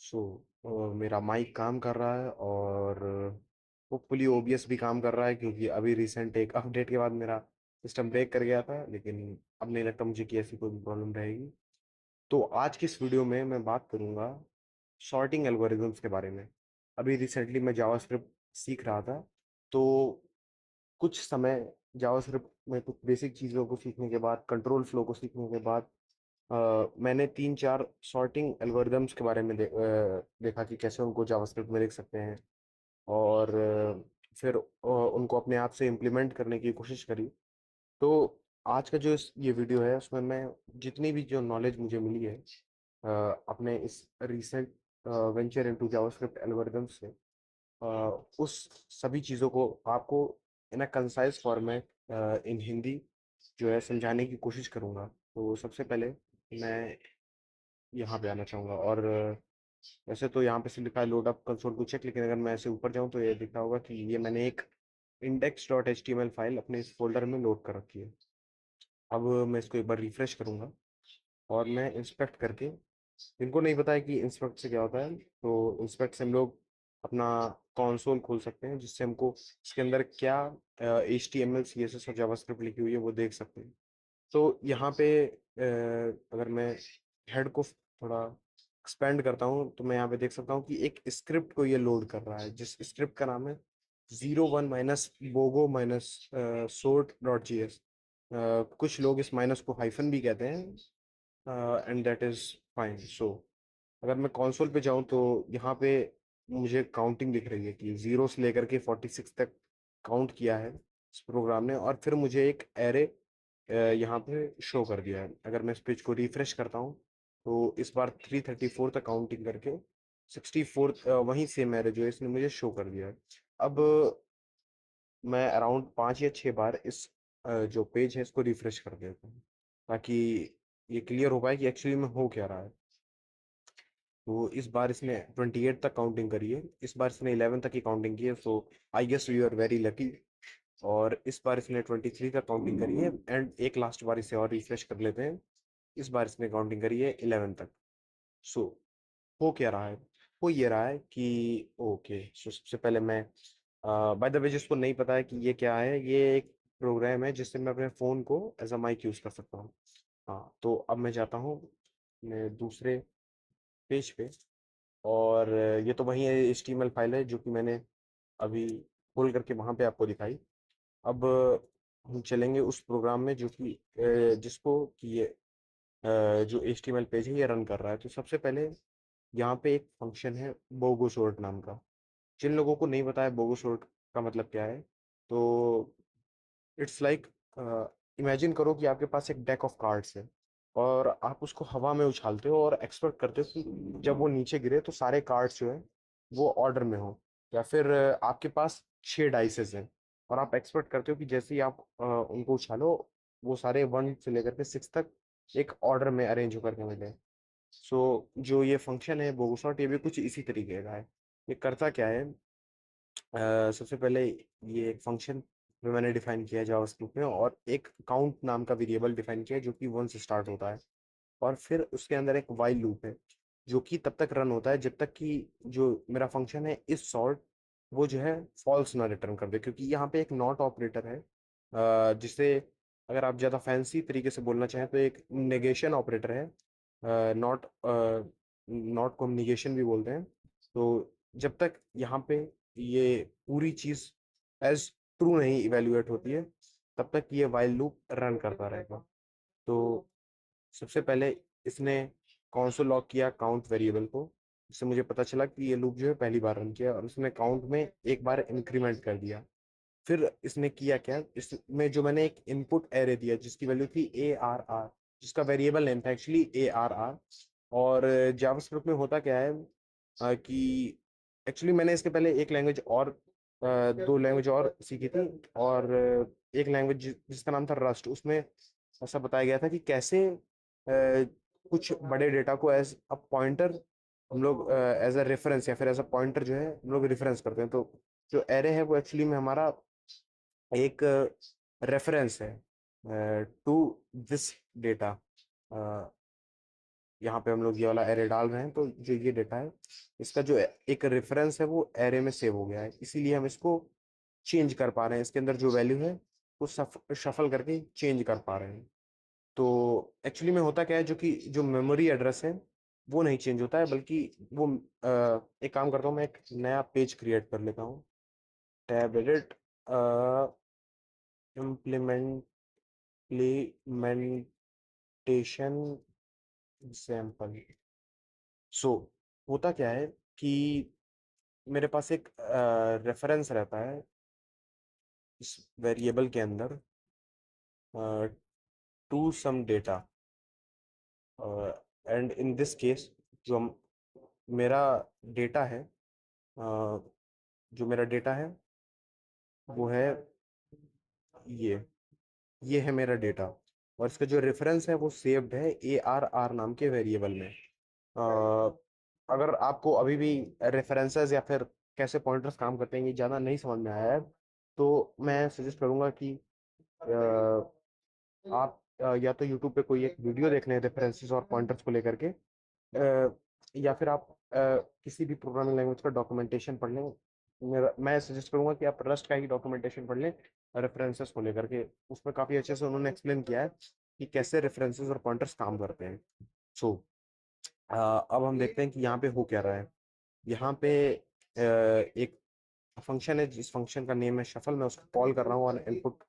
सो मेरा माइक काम कर रहा है और होपफुली ओबीएस भी काम कर रहा है, क्योंकि अभी रिसेंट एक अपडेट के बाद मेरा सिस्टम ब्रेक कर गया था, लेकिन अब नहीं लगता मुझे कि ऐसी कोई भी प्रॉब्लम रहेगी। तो आज की इस वीडियो में मैं बात करूंगा सॉर्टिंग एल्गोरिदम्स के बारे में। अभी रिसेंटली मैं जावास्क्रिप्ट सीख रहा था, तो कुछ समय जावास्क्रिप्ट में कुछ बेसिक चीज़ों को सीखने के बाद, कंट्रोल फ्लो को सीखने के बाद, मैंने तीन चार सॉर्टिंग एल्गोरिदम्स के बारे में देखा कि कैसे उनको जावास्क्रिप्ट में लिख सकते हैं। और फिर उनको अपने आप से इम्प्लीमेंट करने की कोशिश करी। तो आज का जो ये वीडियो है, उसमें मैं जितनी भी जो नॉलेज मुझे मिली है अपने इस recent venture into JavaScript algorithm से, अ, उस सभी चीज़ों को आपको इन अ कंसाइज फॉर्मेट, इन हिंदी जो है समझाने की कोशिश करूँगा। तो सबसे पहले मैं यहाँ पे आना चाहूँगा, और वैसे तो यहाँ पे से लिखा है load up console to check, लेकिन अगर मैं ऐसे ऊपर जाऊँ तो ये दिखा होगा कि ये मैंने एक index.html फाइल अपने इस फोल्डर में लोड कर रखी है। अब मैं इसको एक बार रिफ्रेश करूँगा और मैं इंस्पेक्ट करके, इनको नहीं पता है कि इंस्पेक्ट से क्या होता है, तो इंस्पेक्ट से हम लोग अपना कंसोल खोल सकते हैं, जिससे हमको इसके अंदर क्या H T M L C S S और जावास्क्रिप्ट लिखी हुई है वो देख सकते हैं। तो यहाँ पे अगर मैं हेड को थोड़ा एक्सपेंड करता हूँ, तो मैं यहाँ पे देख सकता हूँ कि एक स्क्रिप्ट को ये लोड कर रहा है, जिस स्क्रिप्ट का नाम है 01 बोगो सोर्ट डॉट जी एस। कुछ लोग इस माइनस को हाइफन भी कहते हैं, एंड दैट इज फाइन। सो अगर मैं कंसोल पे जाऊं तो यहाँ पे मुझे काउंटिंग दिख रही है कि 0 से लेकर के 46 तक काउंट किया है इस प्रोग्राम ने, और फिर मुझे एक एरे यहाँ पे शो कर दिया है। अगर मैं इस पेज को रिफ्रेश करता हूँ तो इस बार 334 तक काउंटिंग करके 64 वहीं सेम एरे जो है इसने मुझे शो कर दिया है। अब मैं अराउंड 5 या 6 बार इस जो पेज है इसको रिफ्रेश कर देता हूँ, ताकि ये क्लियर हो पाए कि एक्चुअली में हो क्या रहा है। तो इस बार इसने 28 तक काउंटिंग करी है, इस बार इसने 11 तक की काउंटिंग की है। So I guess we are very lucky. और इस बार इसने 23 तक काउंटिंग करी है, एंड एक लास्ट बार इसे और रिफ्रेश कर लेते हैं। इस बार इसने काउंटिंग करी है 11 तक। सो हो क्या रहा है? हो ये रहा है कि ओके, सो सबसे पहले मैं, बाय द वे जिसको नहीं पता है कि ये क्या है, ये एक प्रोग्राम है जिससे मैं अपने फ़ोन को एज अ माइक यूज़ कर सकता हूँ। हाँ, तो अब मैं जाता हूँ मैं दूसरे पेज पे, और ये तो वही HTML फाइल है जो कि मैंने अभी खोल करके वहाँ पे आपको दिखाई। अब हम चलेंगे उस प्रोग्राम में जो कि जिसको कि ये जो HTML पेज है ये रन कर रहा है। तो सबसे पहले यहाँ पे एक फंक्शन है बोगो सॉर्ट नाम का। जिन लोगों को नहीं पता है बोगो सॉर्ट का मतलब क्या है, तो इट्स लाइक, इमेजिन करो कि आपके पास एक डेक ऑफ कार्ड्स है, और आप उसको हवा में उछालते हो और एक्सपेक्ट करते हो कि जब वो नीचे गिरे तो सारे कार्ड्स जो है वो ऑर्डर में हो। या फिर आपके पास 6 डाइसेस हैं, और आप एक्सपेक्ट करते हो कि जैसे ही आप उनको उछालो, वो सारे 1 से लेकर के 6 तक एक ऑर्डर में अरेंज होकर के मिले। सो जो ये फंक्शन है बोगोसॉर्ट, ये भी कुछ इसी तरीके का है। ये करता क्या है, सबसे पहले ये एक फंक्शन जो मैंने डिफाइन किया है जावास्क्रिप्ट में, और एक काउंट नाम का वेरिएबल डिफाइन किया है जो कि 1 से स्टार्ट होता है। और फिर उसके अंदर एक वाइल लूप है जो कि तब तक रन होता है जब तक कि जो मेरा फंक्शन है इस सॉर्ट, वो जो है फॉल्स ना रिटर्न कर दे, क्योंकि यहाँ पे एक नॉट ऑपरेटर है, जिसे अगर आप ज़्यादा फैंसी तरीके से बोलना चाहें तो एक नेगेशन ऑपरेटर है। नॉट नॉट को हम निगेशन भी बोलते हैं। तो जब तक यहाँ पे ये पूरी चीज़ एज ट्रू नहीं इवेल्युएट होती है, तब तक ये वाइल लूप रन करता रहेगा। तो सबसे पहले इसने कौन लॉक किया काउंट वेरिएबल को, जिससे मुझे पता चला कि ये लूप जो है पहली बार रन किया, और उसने काउंट में एक बार इंक्रीमेंट कर दिया। फिर इसने किया क्या, इसमें जो मैंने एक इनपुट एरे दिया जिसकी वैल्यू थी ARR, जिसका वेरिएबल नेम था एक्चुअली ARR। और जावास्क्रिप्ट में होता क्या है, कि एक्चुअली मैंने इसके पहले एक लैंग्वेज और, 2 लैंग्वेज और सीखी थी, और एक लैंग्वेज जिसका नाम था रस्ट। उसमें ऐसा बताया गया था कि कैसे कुछ बड़े डेटा को एज अ पॉइंटर हम लोग एज अ रेफरेंस या फिर एज अ पॉइंटर जो है हम लोग रेफरेंस करते हैं। तो जो एरे है वो एक्चुअली में हमारा एक रेफरेंस है टू दिस डेटा। यहाँ पे हम लोग ये वाला एरे डाल रहे हैं, तो जो ये डेटा है इसका जो एक रेफरेंस है वो एरे में सेव हो गया है, इसीलिए हम इसको चेंज कर पा रहे हैं, इसके अंदर जो वैल्यू है वो शफल करके चेंज कर पा रहे हैं। तो एक्चुअली में होता क्या है, जो कि जो मेमोरी एड्रेस है वो नहीं चेंज होता है, बल्कि वो एक काम करता हूँ, मैं एक नया पेज क्रिएट कर लेता हूँ। Tab edit, implementation example. So होता क्या है कि मेरे पास एक रेफरेंस रहता है इस वेरिएबल के अंदर to some data, and in this case जो मेरा डेटा है, जो मेरा डेटा है वो है ये ये है मेरा डेटा, और इसका जो रेफरेंस है वो सेव्ड है ARR नाम के वेरिएबल में। अगर आपको अभी भी रेफरेंसेस या फिर कैसे पॉइंटर्स काम करते हैं ये ज़्यादा नहीं समझ में आया है, तो मैं सजेस्ट करूंगा कि आप या तो यूट्यूब पे कोई एक वीडियो देख लें रेफरेंसेस और पॉइंटर्स को लेकर के, या फिर आप किसी भी प्रोग्रामिंग लैंग्वेज का डॉक्यूमेंटेशन पढ़ लें। मैं सजेस्ट करूंगा कि आप रस्ट का ही डॉक्यूमेंटेशन पढ़ लें रेफरेंसेस को लेकर के, उसमें काफ़ी अच्छे से उन्होंने एक्सप्लेन किया है कि कैसे रेफरेंसेस और पॉइंटर्स काम करते हैं। सो अब हम देखते हैं कि यहाँ पे हो क्या रहा है। यहाँ पे एक फंक्शन है, जिस फंक्शन का नेम है शफल, मैं उसको कॉल कर रहा हूँ और इनपुट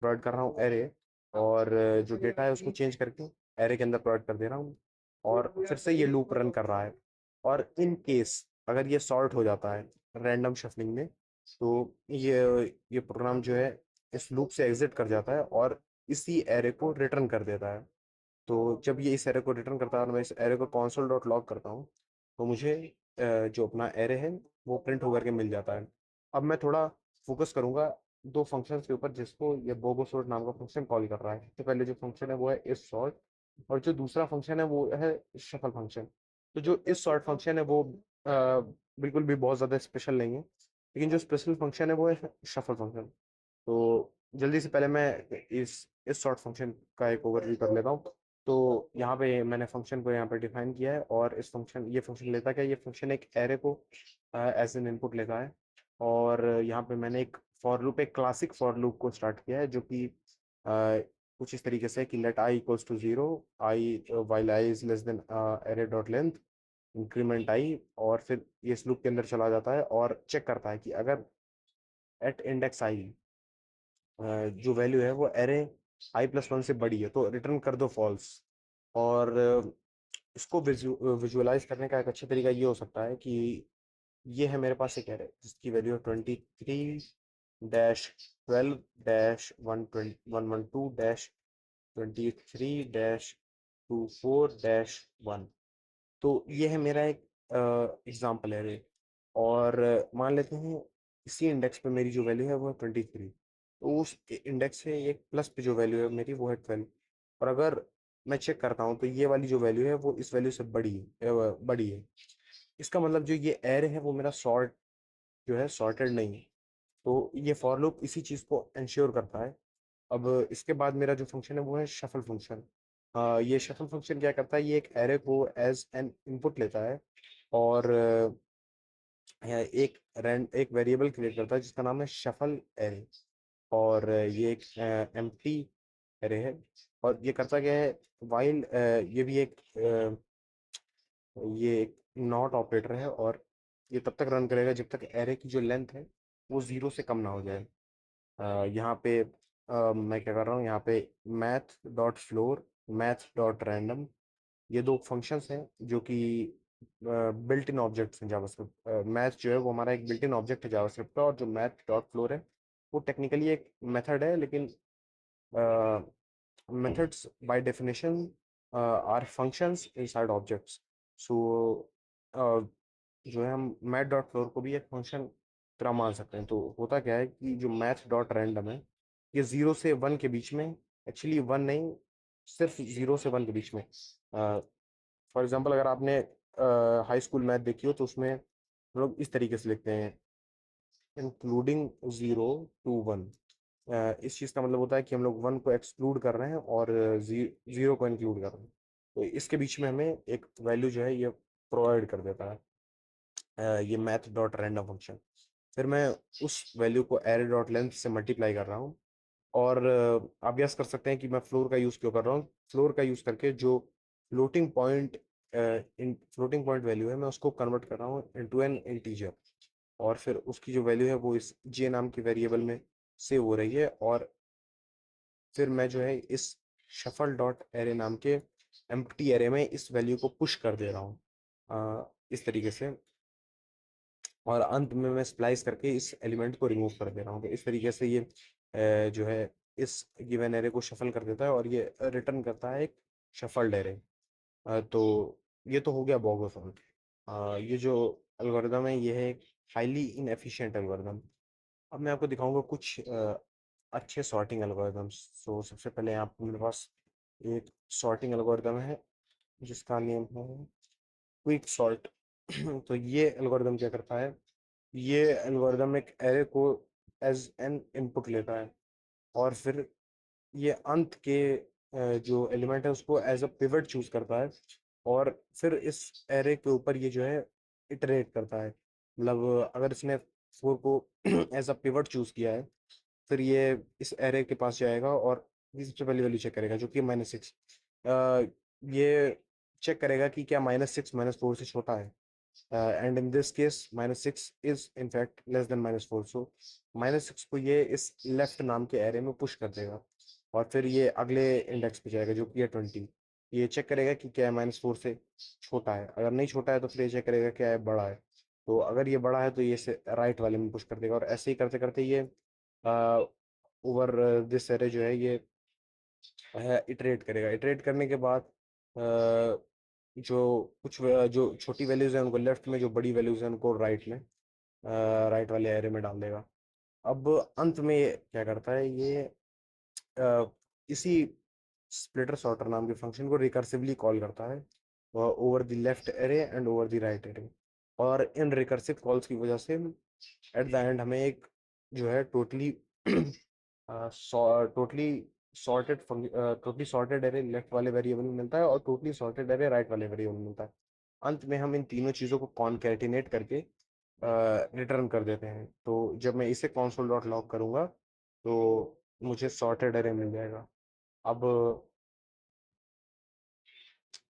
प्रोवाइड कर रहा हूँ एरे, और जो डेटा है उसको चेंज करके एरे के अंदर प्रोवाइड कर दे रहा हूँ, और फिर से ये लूप रन कर रहा है। और इन केस अगर ये सॉर्ट हो जाता है रैंडम शफलिंग में, तो ये प्रोग्राम जो है इस लूप से एग्जिट कर जाता है और इसी एरे को रिटर्न कर देता है। तो जब ये इस एरे को रिटर्न करता है और मैं इस एरे को console डॉट लॉग करता हूँ, तो मुझे जो अपना एरे है वो प्रिंट होकर के मिल जाता है। अब मैं थोड़ा फोकस करूंगा दो फंक्शंस के ऊपर जिसको ये बोबो सॉर्ट नाम का फंक्शन कॉल कर रहा है। सबसे पहले जो फंक्शन है वो है इस सॉर्ट, और जो दूसरा फंक्शन है वो है शफल फंक्शन। तो जो इस सॉर्ट फंक्शन है वो बिल्कुल भी बहुत ज़्यादा स्पेशल नहीं है, लेकिन जो स्पेशल फंक्शन है वो है शफल फंक्शन। तो जल्दी से पहले मैं इस सॉर्ट फंक्शन का एक ओवरव्यू कर लेता हूँ। तो यहाँ पे मैंने फंक्शन को यहाँ पे डिफाइन किया है, और इस फंक्शन ये फंक्शन लेता क्या है, ये फंक्शन एक एरे को एज एन इनपुट लेता है। और यहाँ पे मैंने एक फॉर लूप, एक क्लासिक फॉर लूप को स्टार्ट किया है, जो कि कुछ इस तरीके से है कि let I equals to zero, I while I is less than array dot length, increment I, और फिर ये इस लूप के अंदर चला जाता है और चेक करता है कि अगर एट इंडेक्स आई जो वैल्यू है वो एरे i+1 से बड़ी है तो रिटर्न कर दो फॉल्स। और इसको विजुअलाइज करने का एक अच्छा तरीका ये हो सकता है कि ये है मेरे पास एक एरे जिसकी वैल्यू है 23-12-112-23-24-1। तो ये है मेरा एक एग्जाम्पल एरे, और मान लेते हैं इसी इंडेक्स पे मेरी जो वैल्यू है वो है 23, तो उस इंडेक्स से एक प्लस पे जो वैल्यू है मेरी वो है 12। और अगर मैं चेक करता हूँ तो ये वाली जो वैल्यू है वो इस वैल्यू से बड़ी है, इसका मतलब जो ये एरे है वो मेरा सॉर्ट जो है सॉर्टेड नहीं है। तो ये फॉर लूप इसी चीज़ को इंश्योर करता है। अब इसके बाद मेरा जो फंक्शन है वो है शफल फंक्शन। ये शफल फंक्शन क्या करता है, ये एक एरे को एज एन इनपुट लेता है, और एक वेरिएबल क्रिएट करता है जिसका नाम है शफल एरे, और ये एक एम्प्टी एरे है। और ये करता क्या है, वाइल ये भी एक ये एक नॉट ऑपरेटर है, और ये तब तक रन करेगा जब तक एरे की जो लेंथ है वो जीरो से कम ना हो जाए। यहाँ पे मैं क्या कर रहा हूँ, यहाँ पे math dot floor, math dot random, ये दो फंक्शंस हैं जो कि बिल्ट इन ऑब्जेक्ट्स हैं जावास्क्रिप्ट। मैथ जो है वो हमारा एक बिल्ट इन ऑब्जेक्ट है जावास्क्रिप्ट का, और जो मैथ डॉट फ्लोर है वो टेक्निकली एक मेथड है, लेकिन methods by definition are functions inside objects. So जो है हम मैथ डॉट फ्लोर को भी एक फंक्शन तरह मान सकते हैं। तो होता क्या है कि जो मैथ डॉट रैंडम है ये 0 से 1 के बीच में, एक्चुअली 1 नहीं, सिर्फ 0 से 1 के बीच में। फॉर एग्जांपल अगर आपने हाई स्कूल मैथ देखी हो तो उसमें हम लोग इस तरीके से लिखते हैं, इंक्लूडिंग 0 to 1। इस चीज़ का मतलब होता है कि हम लोग 1 को एक्सक्लूड कर रहे हैं और 0 को इंक्लूड कर रहे हैं। तो इसके बीच में हमें एक वैल्यू जो है ये प्रोवाइड कर देता है, ये मैथ डॉट रैंडम फंक्शन। फिर मैं उस वैल्यू को एरे डॉट लेंथ से मल्टीप्लाई कर रहा हूँ। और आप गेस कर सकते हैं कि मैं फ्लोर का यूज़ क्यों कर रहा हूँ। फ्लोर का यूज़ करके जो floating point in floating point value है, मैं उसको कन्वर्ट कर रहा हूँ इनटू एन इंटीजर। और फिर उसकी जो वैल्यू है वो इस जे नाम की वेरिएबल में सेव हो रही है। और फिर मैं जो है इस शफल डॉट एरे नाम के एम्प्टी एरे में इस वैल्यू को पुश कर दे रहा हूँ इस तरीके से। और अंत में मैं स्प्लाइस करके इस एलिमेंट को रिमूव कर दे रहा हूँ। तो इस तरीके से ये जो है इस गिवन एरे को शफल कर देता है और ये रिटर्न करता है एक शफल्ड एरे। तो ये तो हो गया बॉगोसॉल्व। ये जो एल्गोरिदम है ये है एक हाईली इनएफिशिएंट एल्गोरिदम। अब मैं आपको दिखाऊंगा कुछ अच्छे सॉर्टिंग एल्गोरिदम्स। सो सबसे पहले यहाँ पे मेरे पास एक सॉर्टिंग एल्गोरिदम है जिसका नेम है क्विक सॉर्ट। तो ये एल्गोरिदम क्या करता है, ये एल्गोरिदम एक एरे को एज एन इनपुट लेता है और फिर ये अंत के जो एलिमेंट है उसको एज अ पिवट चूज करता है। और फिर इस एरे के ऊपर ये जो है इटरेट करता है। मतलब अगर इसने 4 को एज अ पिवट चूज किया है, फिर ये इस एरे के पास जाएगा और ये सबसे पहली वैल्यू चेक करेगा जो कि -6। ये चेक करेगा कि क्या -6 -4 से छोटा है। And in this case -6 is in fact less than -4, so -6 को ये इस लेफ्ट नाम के एरे में पुश कर देगा। और फिर ये अगले इंडेक्स पे जाएगा जो कि है 20। ये चेक करेगा कि क्या है -4 से छोटा है। अगर नहीं छोटा है तो फिर ये चेक करेगा क्या है बड़ा है। तो अगर ये बड़ा है तो ये इसे राइट वाले में पुश कर देगा। और ऐसे ही करते करते ये ओवर दिस एरे जो है ये इटरेट करेगा। इटरेट करने के बाद जो जो छोटी वैल्यूज हैं उनको लेफ्ट में, जो बड़ी वैल्यूज हैं उनको राइट में, राइट वाले एरे में डाल देगा। अब अंत में ये क्या करता है, ये इसी स्प्लिटर सॉर्टर नाम के फंक्शन को रिकर्सिवली कॉल करता है over the left array and over the right array. और इन रिकर्सिव कॉल्स की वजह से एट द एंड हमें एक जो है totally totally totally sorted array left वाले वेरिएबल में मिलता है और टोटली सॉर्टेड एरे राइट वाले वेरिएबल में मिलता है। अंत में हम इन तीनों चीज़ों को कॉनकैटिनेट करके रिटर्न कर देते हैं। तो जब मैं इसे console डॉट लॉग करूंगा तो मुझे सॉर्टेड एरे मिल जाएगा। अब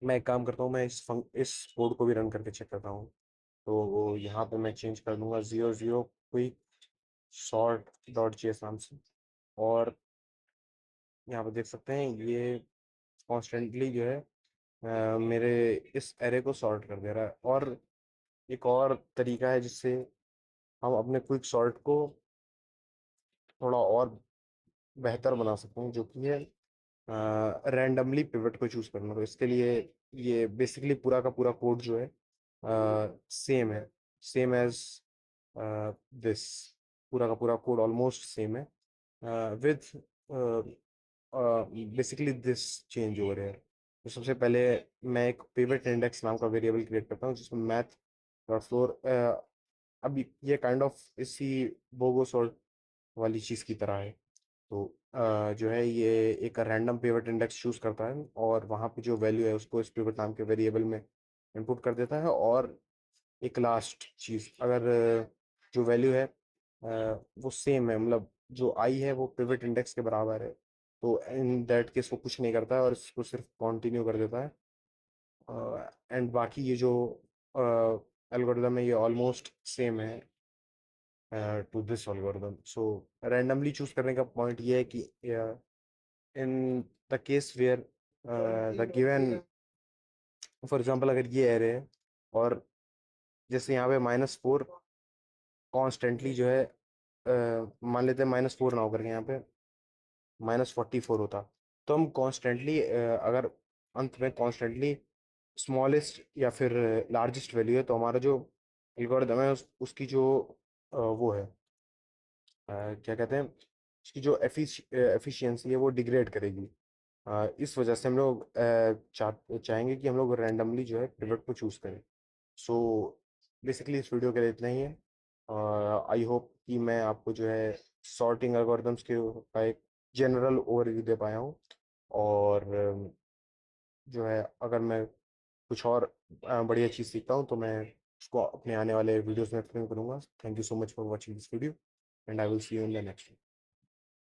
मैं एक काम करता हूँ, मैं इस कोड को भी रन करके चेक करता हूँ। तो यहाँ पे मैं चेंज कर दूंगा 00 क्विक सॉर्ट डॉट जेएस नाम से। और यहाँ पे देख सकते हैं ये कॉन्स्टेंटली जो है मेरे इस एरे को सॉर्ट कर दे रहा है। और एक और तरीका है जिससे हम अपने क्विक सॉर्ट को थोड़ा और बेहतर बना सकते हैं, जो कि है रैंडमली पिवट को चूज करना। तो इसके लिए ये बेसिकली पूरा का पूरा कोड जो है सेम है, सेम एज दिस। पूरा का पूरा कोड ऑलमोस्ट सेम है with basically this change over है। तो सबसे पहले मैं एक पिवट इंडेक्स नाम का वेरिएबल क्रिएट करता हूँ जिसमें मैथ डॉट फ्लोर, अब ये काइंड ऑफ इसी बोगो सॉर्ट वाली चीज़ की तरह है। तो जो है ये एक रैंडम पिवट इंडेक्स चूज करता है और वहाँ पे जो वैल्यू है उसको इस पिवट नाम के वेरिएबल में इनपुट कर देता है। और एक लास्ट चीज़, अगर जो वैल्यू है वो सेम है, मतलब जो आई है वो पिवट इंडेक्स के बराबर है, तो इन दैट केस वो कुछ नहीं करता है और इसको सिर्फ कंटिन्यू कर देता है। एंड बाकी ये जो एल्गोरिदम है ये ऑलमोस्ट सेम है to this algorithm. So randomly choose करने का पॉइंट ये है कि in the case where the given, for example अगर ये एरे है और जैसे यहाँ पे -4 कॉन्स्टेंटली जो है मान लेते हैं -4 ना होकर के यहाँ पे -44 होता, तो हम कॉन्स्टेंटली अगर अंत में कॉन्स्टेंटली स्मॉलेस्ट या फिर लार्जेस्ट वैल्यू है तो हमारा जो एल्गोरिदम है उसकी जो वो है क्या कहते हैं, उसकी जो एफिशिएंसी है वो डिग्रेड करेगी। इस वजह से हम लोग चाहेंगे कि हम लोग रैंडमली जो है पिवट को चूज करें। सो बेसिकली इस वीडियो के लिए इतना ही है। आई होप कि मैं आपको जो है सॉर्टिंग एल्गोरिदम्स के का एक जनरल ओवरव्यू दे पाया हूँ। और जो है अगर मैं कुछ और बढ़िया चीज़ सीखता हूँ तो मैं उसको अपने आने वाले वीडियोस में एक्सप्लेन करूंगा। Thank you so much for watching this video and I will see you in the next.